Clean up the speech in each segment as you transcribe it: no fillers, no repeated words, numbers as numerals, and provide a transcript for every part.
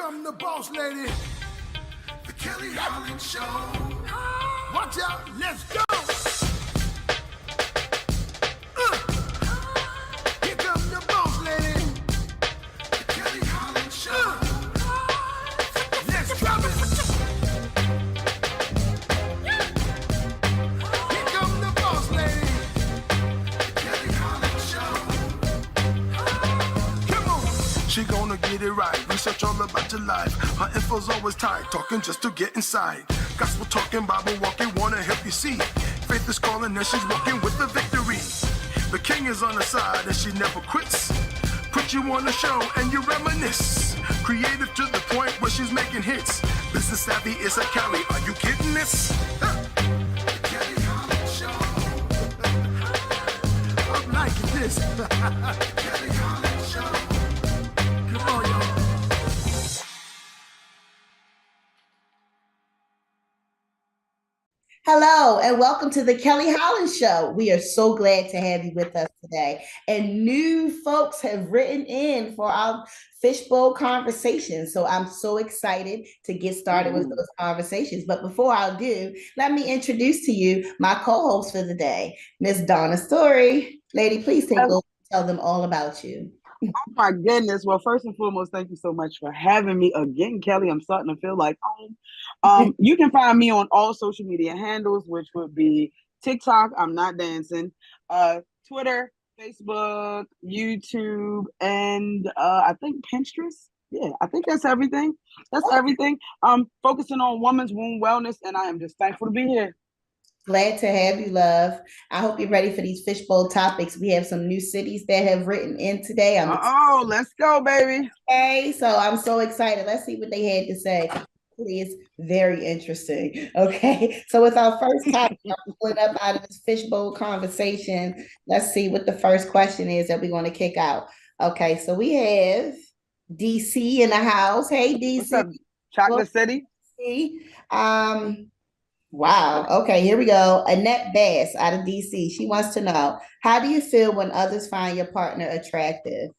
come the boss lady, the Kelly Holland Show. Watch out, let's go. Here come the boss lady, the Kelly Holland Show. Let's drop it. Here come the boss lady, the Kelly Holland Show. Come on. She gonna get it right. Research all about your life. Her info's always tight. Talking just to get inside. Gospel talking, Bible walking, wanna help you see. Faith is calling and she's walking with the victory. The king is on her side and she never quits. Put you on the show and you reminisce. Creative to the point where she's making hits. Business savvy is a Kelly. Are you kidding this? Kelly Holland Show. I'm liking this. Kelly Holland Show. Come on, y'all. Hello, and welcome to the Kelly Holland Show. We are so glad to have you with us today. And new folks have written in for our fishbowl conversations. So I'm so excited to get started with those conversations. But before I do, let me introduce to you my co-host for the day, Miss Donna Story. Lady, please take over and tell them all about you. Oh my goodness. Well, first and foremost, thank you so much for having me again, Kelly. I'm starting to feel like home. You can find me on all social media handles, which would be TikTok, I'm Not Dancing, Twitter, Facebook, YouTube, and I think Pinterest. Yeah, I think that's everything. That's everything. Focusing on women's womb wellness, and I am just thankful to be here. Glad to have you, love. I hope you're ready for these fishbowl topics. We have some new cities that have written in today. Let's go, baby. Okay, so I'm so excited. Let's see what they had to say. It's very interesting. Okay, so with our first topic, I'm pulling up out of this fishbowl conversation. Let's see what the first question is that we're going to kick out. Okay, so we have DC in the house. Hey, DC. What's up, Chocolate City? Wow. Okay, here we go. Annette Bass out of DC. She wants to know, how do you feel when others find your partner attractive?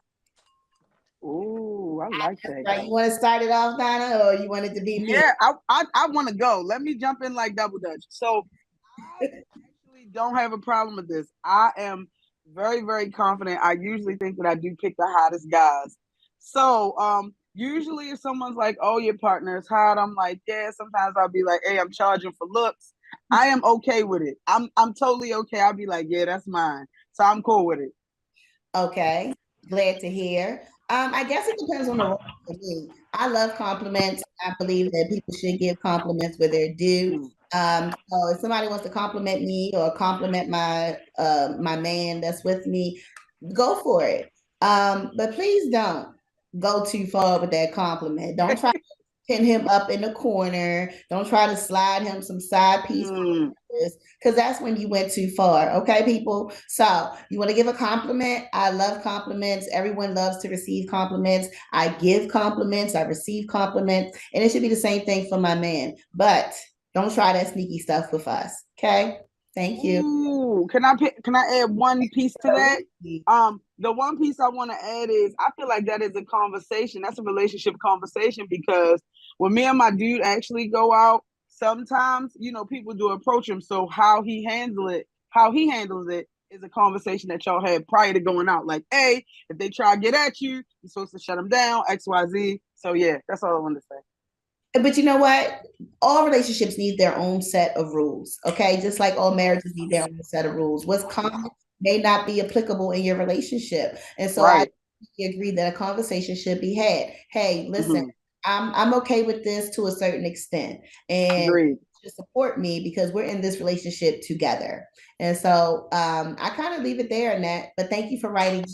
Ooh, I like that. Right. You want to start it off, Donna, or you want it to be me? Yeah, I want to go. Let me jump in like double dutch. So I actually don't have a problem with this. I am very, very confident. I usually think that I do pick the hottest guys. So usually if someone's like, oh, your partner is hot, I'm like, yeah, sometimes I'll be like, hey, I'm charging for looks. I am okay with it. I'm totally okay. I'll be like, yeah, that's mine. So I'm cool with it. Okay. Glad to hear. I guess it depends on the role for me. I love compliments. I believe that people should give compliments where they're due. So if somebody wants to compliment me or compliment my my man that's with me, go for it. But please don't go too far with that compliment. Don't try to pin him up in the corner. Don't try to slide him some side piece. Because that's when you went too far. Okay, people? So you want to give a compliment? I love compliments. Everyone loves to receive compliments. I give compliments. I receive compliments. And it should be the same thing for my man. But don't try that sneaky stuff with us. Okay? Thank you. Ooh, can I add one piece to that? The one piece I want to add is I feel like that is a conversation. That's a relationship conversation, because when me and my dude actually go out, sometimes, people do approach him. So how he handles it is a conversation that y'all had prior to going out. Like, hey, if they try to get at you, you're supposed to shut them down, XYZ. So yeah, that's all I wanted to say. But you know what? All relationships need their own set of rules, okay? Just like all marriages need their own set of rules. What's common may not be applicable in your relationship. And so I agree that a conversation should be had. Hey, listen, I'm okay with this to a certain extent. And to support me because we're in this relationship together. And so I kind of leave it there, Annette, but thank you for writing.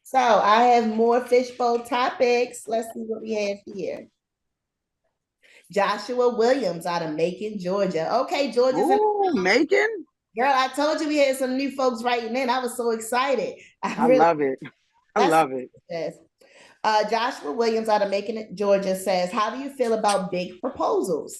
So I have more fishbowl topics. Let's see what we have here. Joshua Williams out of Macon, Georgia. Okay, Georgia's in Macon? Girl, I told you we had some new folks writing in. I was so excited. I love it. I love it. Joshua Williams out of Macon, Georgia says, how do you feel about big proposals?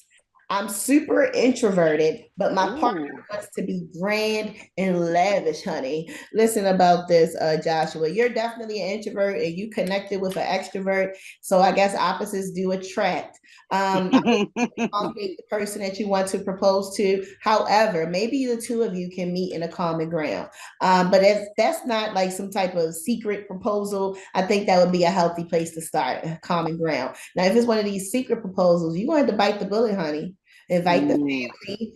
I'm super introverted, but my partner Ooh. wants to be grand and lavish, honey. Listen about this, Joshua. You're definitely an introvert and you connected with an extrovert. So I guess opposites do attract. Accommodate the person that you want to propose to. However, maybe the two of you can meet in a common ground. But if that's not like some type of secret proposal, I think that would be a healthy place to start, a common ground. Now, if it's one of these secret proposals, you're going to bite the bullet, honey. Invite the Mm, family,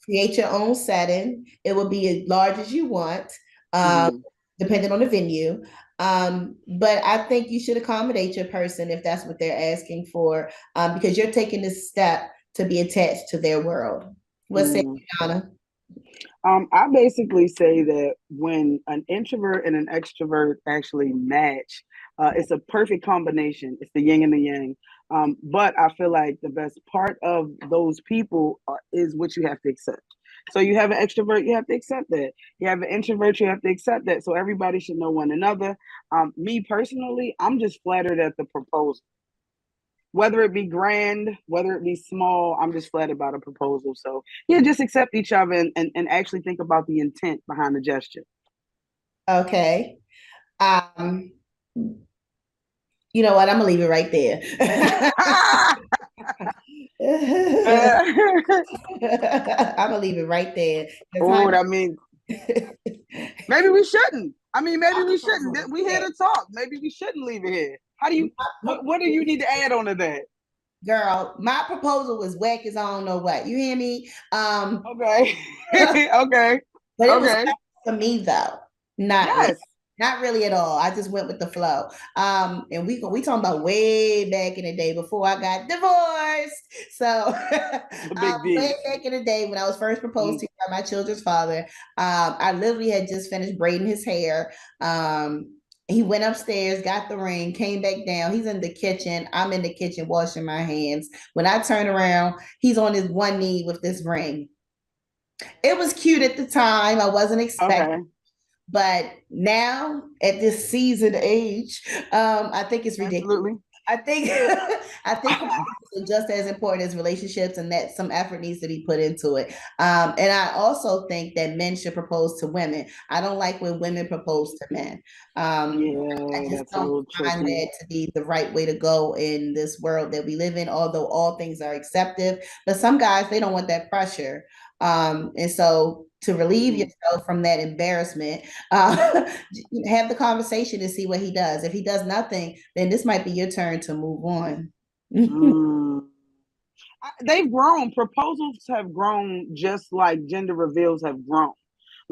create your own setting. It will be as large as you want, um, mm, depending on the venue. But I think you should accommodate your person if that's what they're asking for, because you're taking this step to be attached to their world. What's it, mm. Donna? I basically say that when an introvert and an extrovert actually match, it's a perfect combination. It's the yin and the yang. But I feel like the best part of those people is what you have to accept. So you have an extrovert, you have to accept that. You have an introvert, you have to accept that. So everybody should know one another. Me personally, I'm just flattered at the proposal. Whether it be grand, whether it be small, I'm just flattered by the proposal. So yeah, just accept each other and actually think about the intent behind the gesture. Okay. Um, you know what? I'm gonna leave it right there. I'm gonna leave it right there. Oh, that means Honey, maybe we shouldn't. I mean, maybe we shouldn't. We here to talk. Maybe we shouldn't leave it here. How do you? What do you need to add on to that? girl, my proposal was whack as I don't know what. You hear me? Okay, But okay, it was okay. for me though. Not really. Yes, Not really at all. I just went with the flow. And we talking about way back in the day before I got divorced. So the big way D. back in the day when I was first proposed Mm, to by my children's father, I literally had just finished braiding his hair. He went upstairs, got the ring, came back down. He's in the kitchen. I'm in the kitchen washing my hands. When I turn around, he's on his one knee with this ring. It was cute at the time. I wasn't expecting, okay, but now at this seasoned age, I think it's ridiculous. absolutely. I think I think proposals are just as important as relationships, and that some effort needs to be put into it. And I also think that men should propose to women. I don't like when women propose to men. I Yeah, just that's a don't little find tricky. that to be the right way to go in this world that we live in. Although all things are accepted, but some guys they don't want that pressure. And so to relieve Mm, yourself from that embarrassment, have the conversation and see what he does. If he does nothing, then this might be your turn to move on. mm. They've grown. Proposals have grown just like gender reveals have grown.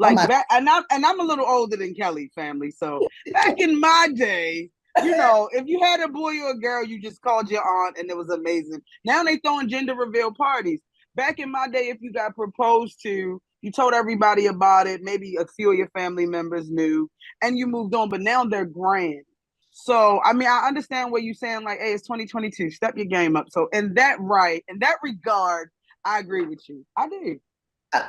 Oh Like my, back, and I'm a little older than Kelly family. So back in my day, if you had a boy or a girl, you just called your aunt, and it was amazing. Now they throwing gender reveal parties. Back in my day, if you got proposed to, you told everybody about it. Maybe a few of your family members knew, and you moved on. But now they're grand. So, I mean, I understand what you're saying, like, hey, it's 2022, step your game up. So, in that regard, I agree with you. I do.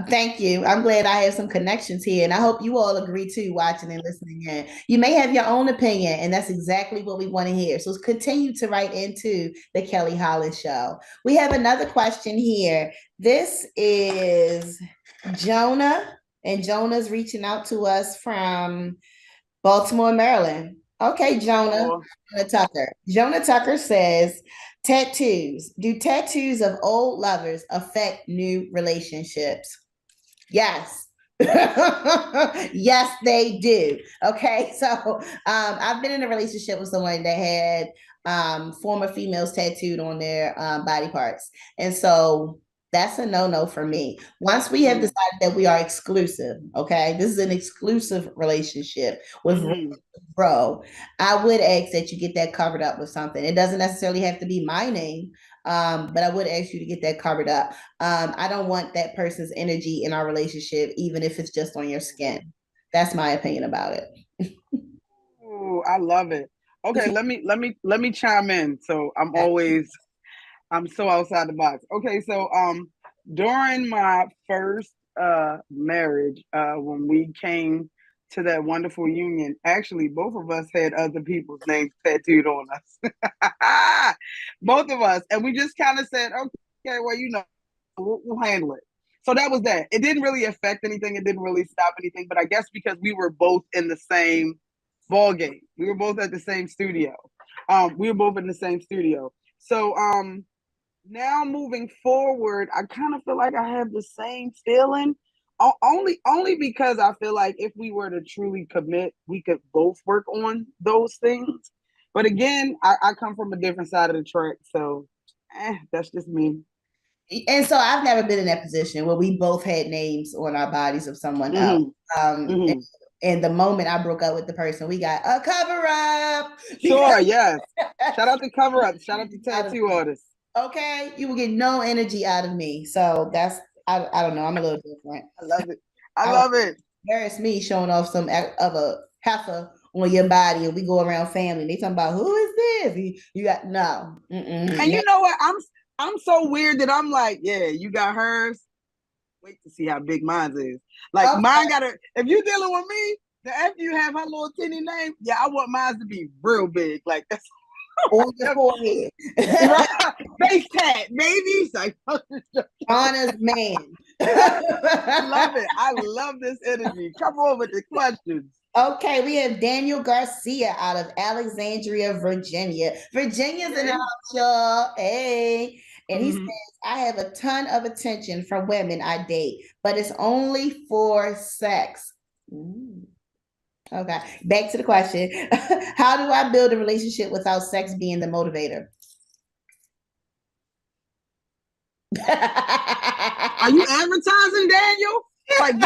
thank you. I'm glad I have some connections here, and I hope you all agree too, watching and listening in. You may have your own opinion, and that's exactly what we want to hear. So continue to write into the Kelly Holland Show. We have another question here. This is Jonah, and Jonah's reaching out to us from Baltimore, Maryland. Okay, Baltimore. Jonah Tucker. Jonah Tucker says, tattoos. Do tattoos of old lovers affect new relationships? Yes. Yes, they do. Okay, so I've been in a relationship with someone that had former females tattooed on their body parts. And so that's a no-no for me. Once we have Mm, decided that we are exclusive, okay, this is an exclusive relationship with mm-hmm. bro, I would ask that you get that covered up with something. It doesn't necessarily have to be my name, but I would ask you to get that covered up. I don't want that person's energy in our relationship, even if it's just on your skin. That's my opinion about it. Ooh, I love it. Okay, let me chime in. So I'm so outside the box. Okay, so during my first marriage, when we came to that wonderful union, actually both of us had other people's names tattooed on us. Both of us. And we just kind of said, okay, well, We'll handle it. So that was that. It didn't really affect anything. It didn't really stop anything. But I guess because we were both in the same ball game, we were both at the same studio. We were both in the same studio. So now moving forward, I kind of feel like I have the same feeling. Only because I feel like if we were to truly commit, we could both work on those things. But again, I come from a different side of the track, so that's just me. And so I've never been in that position where we both had names on our bodies of someone else. And the moment I broke up with the person, we got a cover up. Sure, yes. Shout out to cover up. Shout out to tattoo artists. Okay, you will get no energy out of me. So that's I don't know. I'm a little different. I love it. I love it. Embarrass me showing off some of a heifer on your body, and we go around family. They talking about who is this? You got no. And you know what? I'm so weird that I'm like, yeah, you got hers. Wait to see how big mine is. Like mine gotta. If you dealing with me, then after you have her little teeny name, yeah, I want mine to be real big. Like that's on your forehead. Face tat, baby. Honest man. I love it. I love this energy. Come on with the questions. Okay, we have Daniel Garcia out of Alexandria, Virginia. Virginia's in the house, y'all. Hey. And he says, I have a ton of attention from women I date, but it's only for sex. Okay, back to the question. How do I build a relationship without sex being the motivator? Are you advertising, Daniel? Like,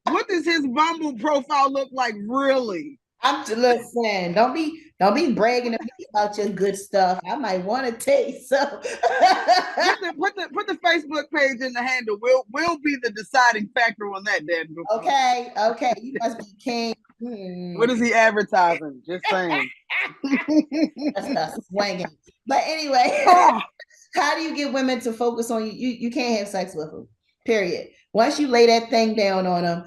what does his Bumble profile look like, really? Listen, don't be bragging to me about your good stuff. I might want to taste so. put the Facebook page in the handle. We'll be the deciding factor on that, Daniel. Okay. You must be king. What is he advertising? Just saying. That's not swinging. But anyway, how do you get women to focus on you? You can't have sex with them. Period. Once you lay that thing down on them,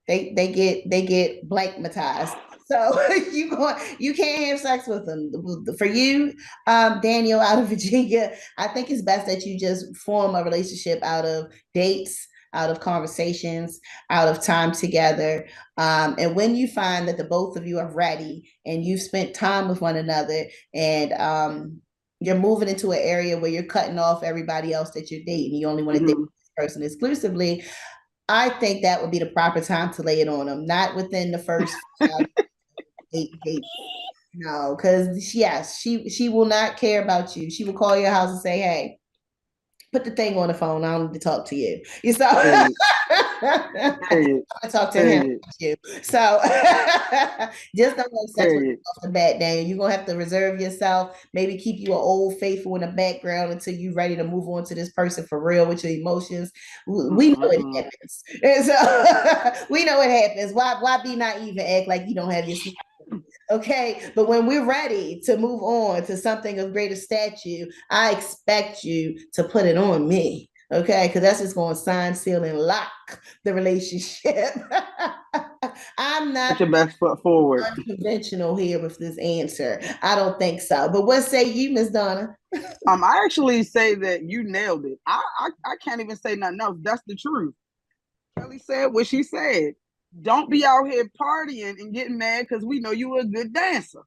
they get blankmatized. So you can't have sex with them. For you, Daniel out of Virginia, I think it's best that you just form a relationship out of dates, out of conversations, out of time together. And when you find that the both of you are ready and you've spent time with one another and you're moving into an area where you're cutting off everybody else that you're dating, you only want to date this person exclusively, I think that would be the proper time to lay it on them, not within the first 8 days. No, because yes, she will not care about you. She will call your house and say, "Hey, put the thing on the phone. I don't need to talk to you." You saw. I talk to him. So just don't have sex with off the bat, Daniel. You're gonna have to reserve yourself. Maybe keep you an old faithful in the background until you're ready to move on to this person for real with your emotions. We know it happens, and so we know it happens. Why be naive and act like you don't have your secret? Okay, but when we're ready to move on to something of greater stature, I expect you to put it on me. Okay, because that's just going to sign, seal, and lock the relationship. I'm not put your best foot forward. Unconventional here with this answer. I don't think so. But what say you, Miss Donna? I actually say that you nailed it. I can't even say nothing else. That's the truth. Kelly said what she said. Don't be out here partying and getting mad because we know you were a good dancer.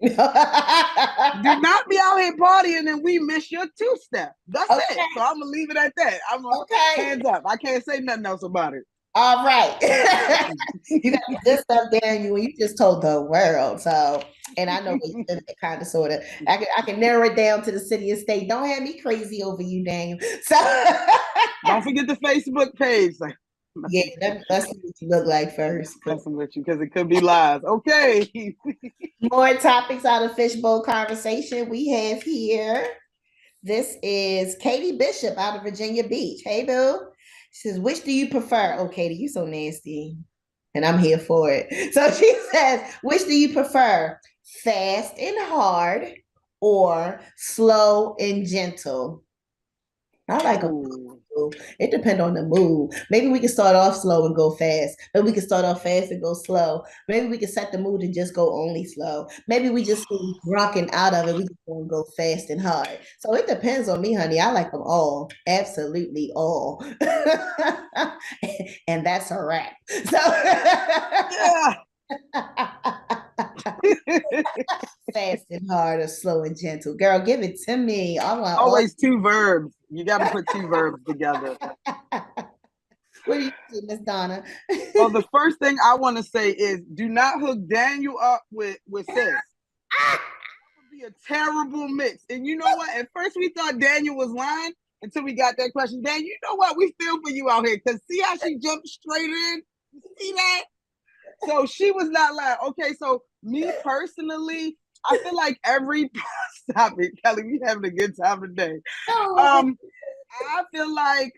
Do not be out here partying and we miss your two-step. That's it. So I'm gonna leave it at that. Hands up. I can't say nothing else about it. All right. You got this stuff there, and you just told the world. So, and I know you live that kind of sort of. I can narrow it down to the city and state. Don't have me crazy over you, Daniel. So don't forget the Facebook page. Yeah, let's see what you look like first. Messing with you because it could be lies. Okay. More topics out of Fishbowl Conversation we have here. This is Katie Bishop out of Virginia Beach. Hey, boo. She says, which do you prefer? Oh, Katie, you so nasty. And I'm here for it. So she says, which do you prefer? Fast and hard or slow and gentle? I like a gentle. It depends on the mood. Maybe we can start off slow and go fast. Maybe we can start off fast and go slow. Maybe we can set the mood and just go only slow. Maybe we just be drunk and out of it. We just want to go fast and hard. So it depends on me, honey. I like them all. Absolutely all. And that's a wrap. So Yeah. fast and hard or slow and gentle. Girl, give it to me. I want always two verbs. You got to put two verbs together. What do you do, Miss Donna? Well, the first thing I want to say is do not hook Daniel up with sis. That would be a terrible mix. And you know what? At first we thought Daniel was lying until we got that question. Dan, you know what? We feel for you out here. Because see how she jumped straight in? You see that? So she was not lying. Okay, so me personally, I feel like stop it, Kelly. We having a good time today. I feel like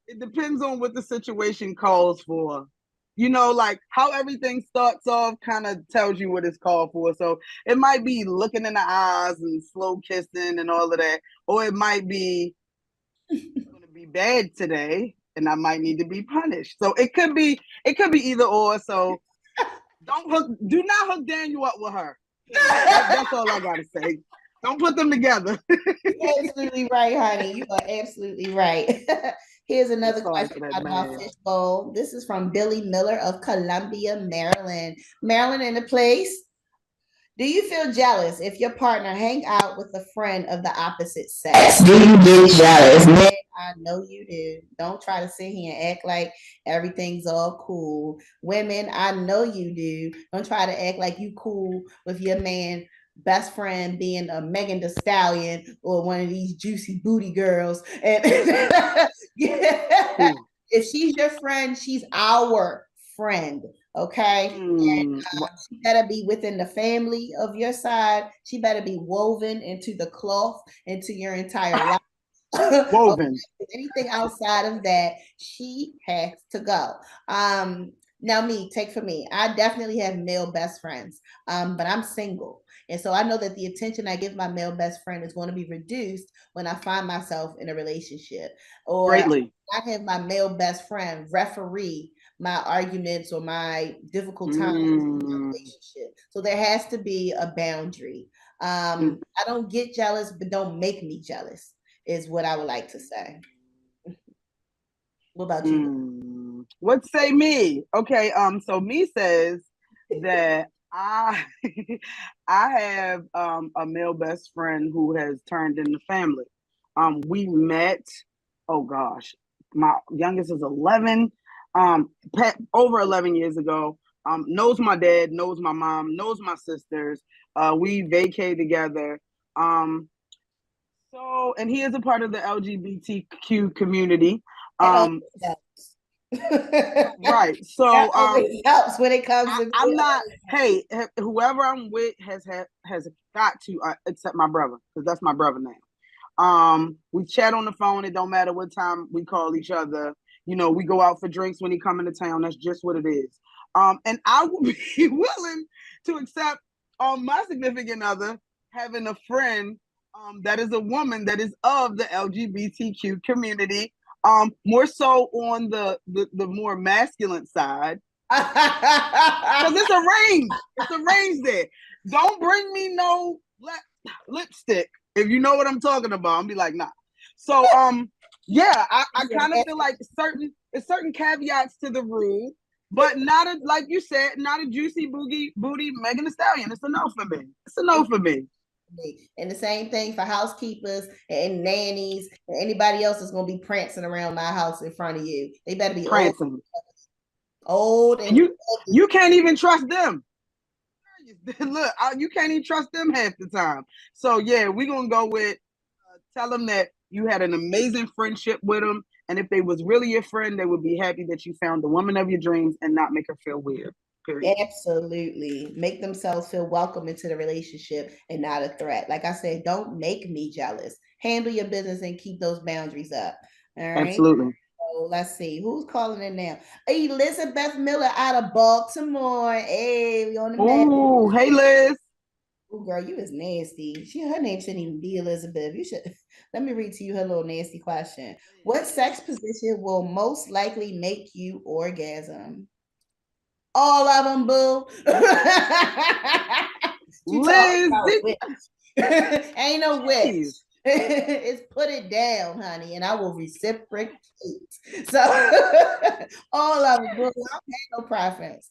it depends on what the situation calls for. You know, like how everything starts off kind of tells you what it's called for. So it might be looking in the eyes and slow kissing and all of that, or it might be going to be bad today, and I might need to be punished. So it could be either or. So do not hook Daniel up with her. That's all I gotta say. Don't put them together. You're absolutely right, honey. You are absolutely right. Here's another question about our fishbowl. This is from Billy Miller of Columbia, Maryland. Maryland in the place. Do you feel jealous if your partner hang out with a friend of the opposite sex? Do you get jealous? Man, I know you do. Don't try to sit here and act like everything's all cool. Women, I know you do. Don't try to act like you cool with your man best friend being a Megan Thee Stallion or one of these juicy booty girls. And if she's your friend, she's our friend. Okay. And she better be within the family of your side. She better be woven into the cloth, into your entire life. Woven. Okay. Anything outside of that, she has to go. Now take for me. I definitely have male best friends, but I'm single. And so I know that the attention I give my male best friend is going to be reduced when I find myself in a relationship. Or greatly. I have my male best friend referee my arguments or my difficult times in a relationship. So there has to be a boundary. I don't get jealous, but don't make me jealous, is what I would like to say. What about you? What say me? Okay, so me says that I have a male best friend who has turned into family. We met, oh gosh, my youngest is 11. Over 11 years ago, knows my dad, knows my mom, knows my sisters. We vacay together. And he is a part of the LGBTQ community. Right. So it helps when it comes to I'm not, hey, whoever I'm with has got to accept my brother, because that's my brother now. We chat on the phone. It don't matter what time we call each other. You know, we go out for drinks when he come into town. That's just what it is. And I would be willing to accept my significant other having a friend that is a woman that is of the LGBTQ community, more so on the more masculine side. Because it's a range. It's a range there. Don't bring me no lipstick. If you know what I'm talking about, I'll be like, nah. So, yeah, I kind of feel like certain caveats to the rule, but not like you said, not a juicy booty Megan Thee Stallion. It's a no for me. It's a no for me. And the same thing for housekeepers and nannies and anybody else that's going to be prancing around my house in front of you. They better be prancing. Old and you can't even trust them. Look, you can't even trust them half the time. So yeah, we're gonna go with tell them that you had an amazing friendship with them, and if they was really your friend, they would be happy that you found the woman of your dreams and not make her feel weird. Period. Absolutely. Make themselves feel welcome into the relationship and not a threat. Like I said, don't make me jealous. Handle your business and keep those boundaries up. All right. Absolutely. So let's see who's calling in now. Elizabeth Miller out of Baltimore. Hey, we on the Ooh, hey Liz. Oh, girl, you is nasty. Her name shouldn't even be Elizabeth. You should let me read to you her little nasty question. What sex position will most likely make you orgasm? All of them, boo. Liz, ain't no witch. It's put it down, honey, and I will reciprocate. So all of them, boo. I don't have no preference.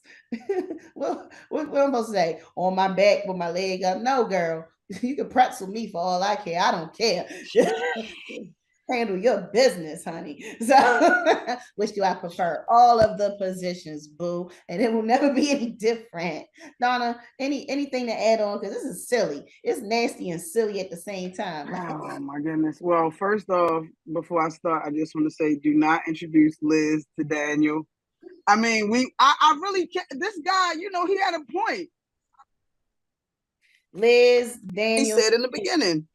what am I supposed to say? On my back with my leg up? No, girl. You can pretzel me for all I care. I don't care. Handle your business, honey. So, which do I prefer? All of the positions, boo, and it will never be any different. Donna, anything to add on? Because this is silly. It's nasty and silly at the same time. Oh my goodness. Well, first off, before I start, I just want to say, do not introduce Liz to Daniel. I mean, I really can't. This guy, you know, he had a point. Liz, Daniel. He said in the beginning.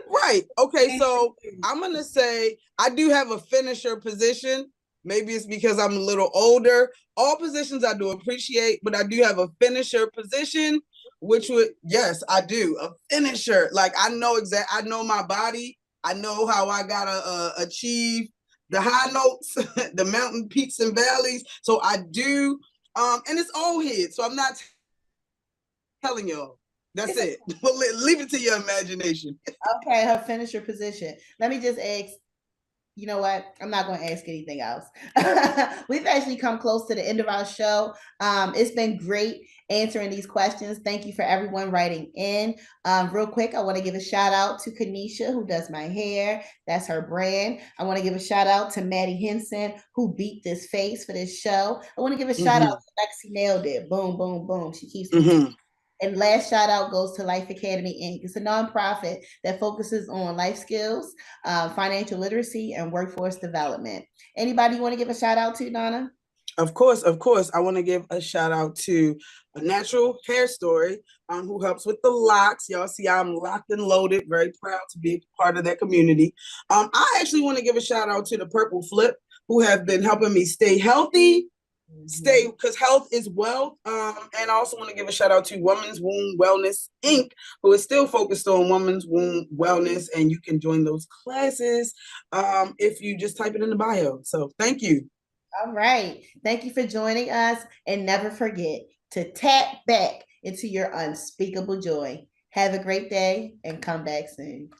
Right. Okay. So I'm going to say I do have a finisher position. Maybe it's because I'm a little older. All positions I do appreciate, but I do have a finisher position, which would, yes, I do. A finisher. Like I know I know my body. I know how I got to achieve the high notes, the mountain peaks and valleys. So I do. And it's old head. So I'm not telling y'all. That's it. Well, leave it to your imagination. Okay, her finisher position. Let me just ask, you know what? I'm not going to ask anything else. We've actually come close to the end of our show. It's been great answering these questions. Thank you for everyone writing in. Real quick, I want to give a shout out to Kanisha, who does my hair. That's her brand. I want to give a shout out to Maddie Henson, who beat this face for this show. I want to give a shout out to Lexi Nailed It. Boom, boom, boom. She keeps me And last shout out goes to Life Academy Inc. It's a nonprofit that focuses on life skills, financial literacy, and workforce development. Anybody you want to give a shout out to, Donna? Of course. I want to give a shout out to A Natural Hair Story, who helps with the locks. Y'all see I'm locked and loaded. Very proud to be part of that community. I actually want to give a shout out to the Purple Flip, who have been helping me stay healthy. Because health is wealth. And I also want to give a shout out to Women's Womb Wellness Inc., who is still focused on women's womb wellness, and you can join those classes if you just type it in the bio. So thank you. All right. Thank you for joining us, and never forget to tap back into your unspeakable joy. Have a great day and come back soon.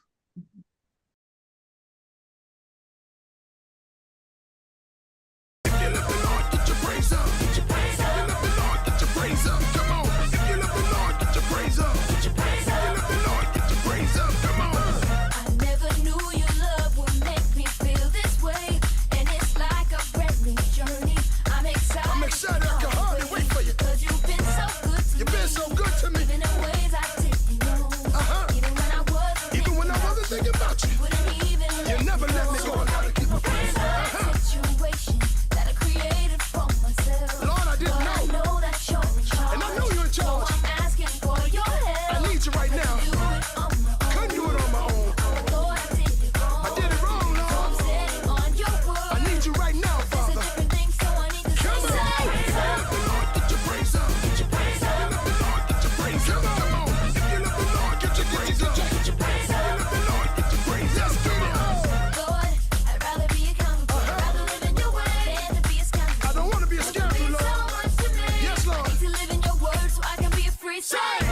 Safe.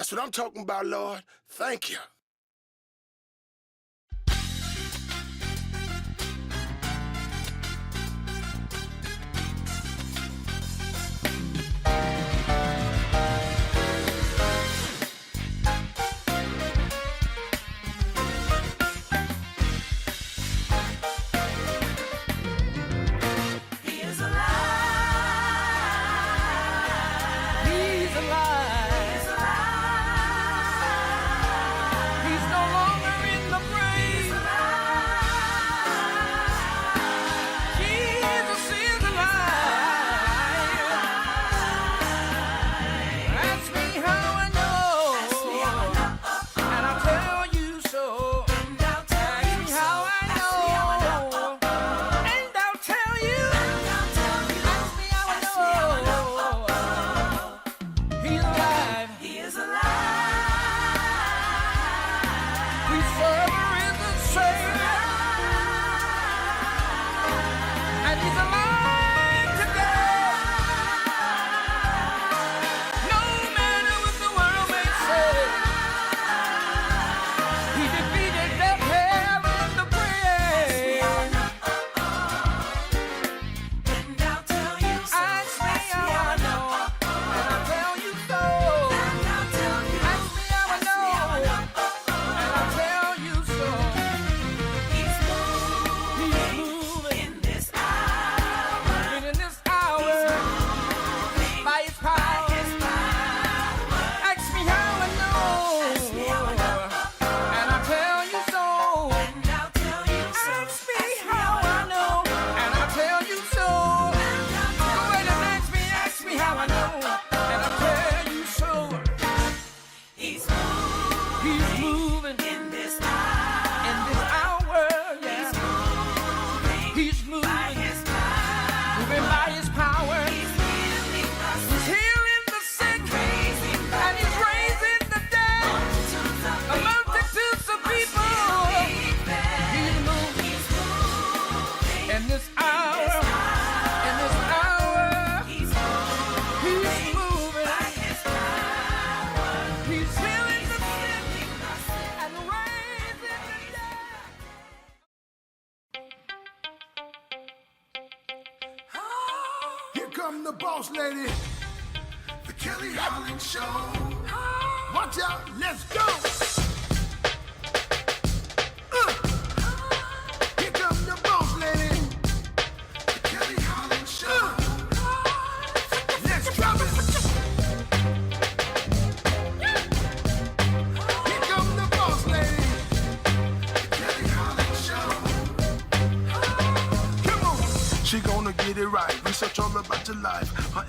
That's what I'm talking about, Lord. Thank you. Come the boss lady, the Kelly Holland Show. Watch out, let's go. Here come the boss lady, the Kelly Holland Show. Let's drop it. Here come the boss lady, the Kelly Holland Show. Come on, she gonna get it right. Research all about your life. Her